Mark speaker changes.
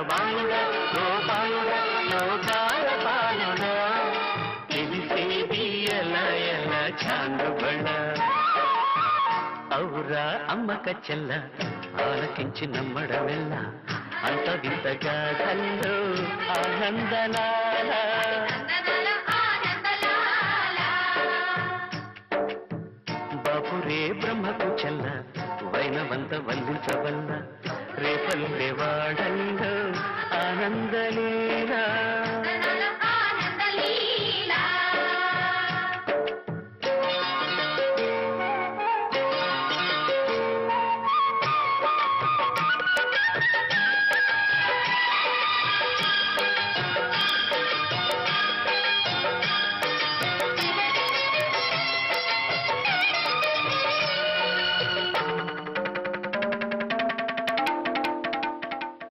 Speaker 1: బాలుడ గోపాలుడ లోకాల బాలుడ తెలిసేది ఎలా ఎలా చాందుబళ్ళ ఔరా అమ్మక చెల్ల ఆలకించి నమ్మడమెల్ల అంత వింతగా కల్లో ఆనందలాల బాపురే బ్రహ్మకు చెల్ల వైనవంత వల్లించవల్ల రేపల్లె వాడల్లో ఆనందలీలా